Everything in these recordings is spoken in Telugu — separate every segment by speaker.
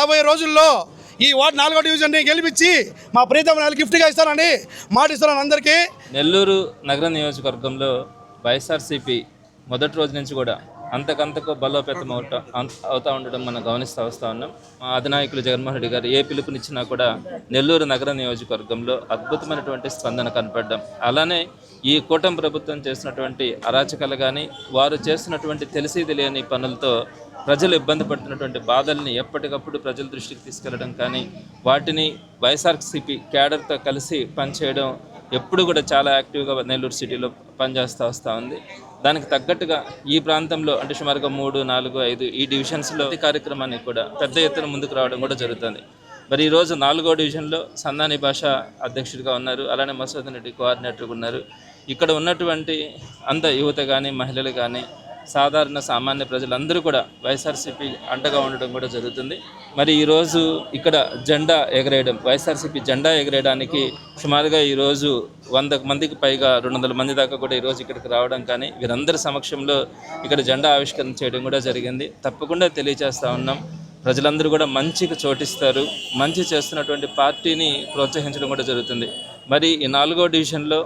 Speaker 1: రాబోయే రోజుల్లో ఈ వార్డు 4వ డివిజన్ని గెలిపించి మా ప్రీతం నాయకులు గిఫ్ట్గా ఇస్తానని మాటిస్తున్నాను అందరికీ.
Speaker 2: నెల్లూరు నగర నియోజకవర్గంలో వైఎస్ఆర్సీపీ మొదటి రోజు నుంచి కూడా అంతకంతకు బలోపేతం అవుతా ఉండడం మనం వస్తూ ఉన్నాం. మా అధినాయకులు జగన్మోహన్ రెడ్డి గారు ఏ పిలుపునిచ్చినా కూడా నెల్లూరు నగర నియోజకవర్గంలో అద్భుతమైనటువంటి స్పందన కనపడడం, అలానే ఈ కూటమి ప్రభుత్వం చేసినటువంటి అరాచకాలు కానీ వారు చేస్తున్నటువంటి తెలిసి తెలియని పనులతో ప్రజలు ఇబ్బంది పడుతున్నటువంటి బాధల్ని ఎప్పటికప్పుడు ప్రజల దృష్టికి తీసుకెళ్లడం కానీ వాటిని వైఎస్ఆర్సీపీ క్యాడర్తో కలిసి పనిచేయడం ఎప్పుడు కూడా చాలా యాక్టివ్గా నెల్లూరు సిటీలో పనిచేస్తూ వస్తూ ఉంది. దానికి తగ్గట్టుగా ఈ ప్రాంతంలో అంటే సుమారుగా 3, 4, 5 ఈ డివిజన్స్లో ఈ కార్యక్రమానికి కూడా పెద్ద ఎత్తున ముందుకు రావడం కూడా జరుగుతుంది. మరి ఈరోజు 4వ డివిజన్లో సందాని భాష అధ్యక్షుడిగా ఉన్నారు, అలానే మసూదన్ రెడ్డి కోఆర్డినేటర్గా ఉన్నారు. ఇక్కడ ఉన్నటువంటి అంత యువత కానీ మహిళలు కానీ సాధారణ సామాన్య ప్రజలందరూ కూడా వైఎస్ఆర్సీపీ అండగా ఉండడం కూడా జరుగుతుంది. మరి ఈరోజు ఇక్కడ జెండా ఎగరేయడం, వైఎస్ఆర్సీపీ జెండా ఎగరేయడానికి సుమారుగా ఈరోజు 100 మందికి పైగా 200 మంది దాకా కూడా ఈరోజు ఇక్కడికి రావడం కానీ వీరందరి సమక్షంలో ఇక్కడ జెండా ఆవిష్కరణ చేయడం కూడా జరిగింది. తప్పకుండా తెలియజేస్తూ ఉన్నాం, ప్రజలందరూ కూడా మంచికి చోటిస్తారు, మంచి చేస్తున్నటువంటి పార్టీని ప్రోత్సహించడం కూడా జరుగుతుంది. మరి ఈ 4వ డివిజన్లో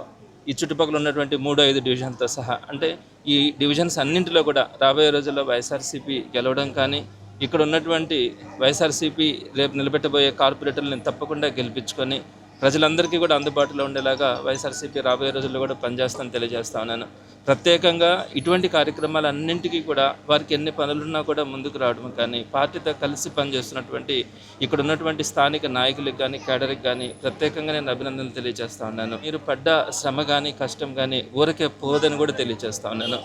Speaker 2: ఈ చుట్టుపక్కల ఉన్నటువంటి 3, 5 డివిజన్తో సహా అంటే ఈ డివిజన్స్ అన్నింటిలో కూడా రాబోయే రోజుల్లో వైఎస్ఆర్సీపీ గెలవడం కానీ ఇక్కడ ఉన్నటువంటి వైఎస్ఆర్సీపీ రేపు నిలబెట్టబోయే కార్పొరేటర్లను తప్పకుండా గెలిపించుకొని ప్రజలందరికీ కూడా అందుబాటులో ఉండేలాగా వైఎస్ఆర్సీపీ రాబోయే రోజుల్లో కూడా పనిచేస్తానని తెలియజేస్తా ఉన్నాను. ప్రత్యేకంగా ఇటువంటి కార్యక్రమాలన్నింటికీ కూడా వారికి ఎన్ని పనులున్నా కూడా ముందుకు రావడం కానీ పార్టీతో కలిసి పనిచేస్తున్నటువంటి ఇక్కడ ఉన్నటువంటి స్థానిక నాయకులకు కానీ కేడర్కి కానీ ప్రత్యేకంగా నేను అభినందనలు తెలియజేస్తా ఉన్నాను. మీరు పడ్డ శ్రమ కానీ కష్టం కానీ ఊరికే పోదని కూడా తెలియజేస్తా ఉన్నాను.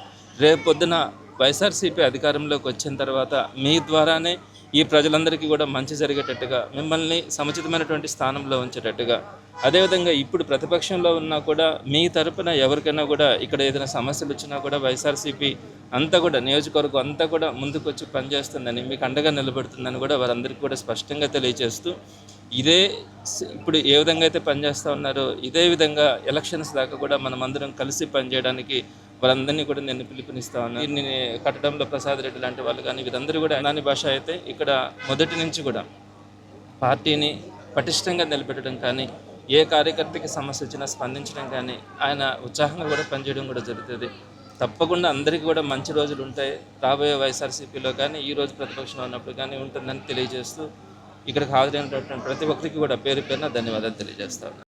Speaker 2: రేపు పొద్దున వైఎస్ఆర్సీపీ అధికారంలోకి వచ్చిన తర్వాత మీ ద్వారానే ఈ ప్రజలందరికీ కూడా మంచి జరిగేటట్టుగా మిమ్మల్ని సముచితమైనటువంటి స్థానంలో ఉంచేటట్టుగా, అదేవిధంగా ఇప్పుడు ప్రతిపక్షంలో ఉన్నా కూడా మీ తరపున ఎవరికైనా కూడా ఇక్కడ ఏదైనా సమస్యలు వచ్చినా కూడా వైఎస్ఆర్సీపీ అంతా కూడా నియోజకవర్గం అంతా కూడా ముందుకు వచ్చి పనిచేస్తుందని మీకు అండగా నిలబడుతుందని కూడా వారందరికీ కూడా స్పష్టంగా తెలియజేస్తూ ఇదే ఇప్పుడు ఏ విధంగా అయితే పనిచేస్తూ ఉన్నారో ఇదే విధంగా ఎలక్షన్స్ దాకా కూడా మనమందరం కలిసి పనిచేయడానికి వాళ్ళందరినీ కూడా నేను పిలుపునిస్తా ఉన్నాను. దీన్ని కట్టడంలో ప్రసాద్ రెడ్డి లాంటి వాళ్ళు కానీ వీరందరూ కూడా నాని భాష అయితే ఇక్కడ మొదటి నుంచి కూడా పార్టీని పటిష్టంగా నిలబెట్టడం కానీ ఏ కార్యకర్తకి సమస్య వచ్చినా స్పందించడం కానీ ఆయన ఉత్సాహంగా కూడా పనిచేయడం కూడా జరుగుతుంది. తప్పకుండా అందరికీ కూడా మంచి రోజులు ఉంటాయి రాబోయే వైఎస్ఆర్సీపీలో కానీ ఈ రోజు ప్రతిపక్షంలో ఉన్నప్పుడు కానీ ఉంటుందని తెలియజేస్తూ ఇక్కడికి హాజరైనటువంటి ప్రతి ఒక్కరికి కూడా పేరు పేరున ధన్యవాదాలు తెలియజేస్తాను.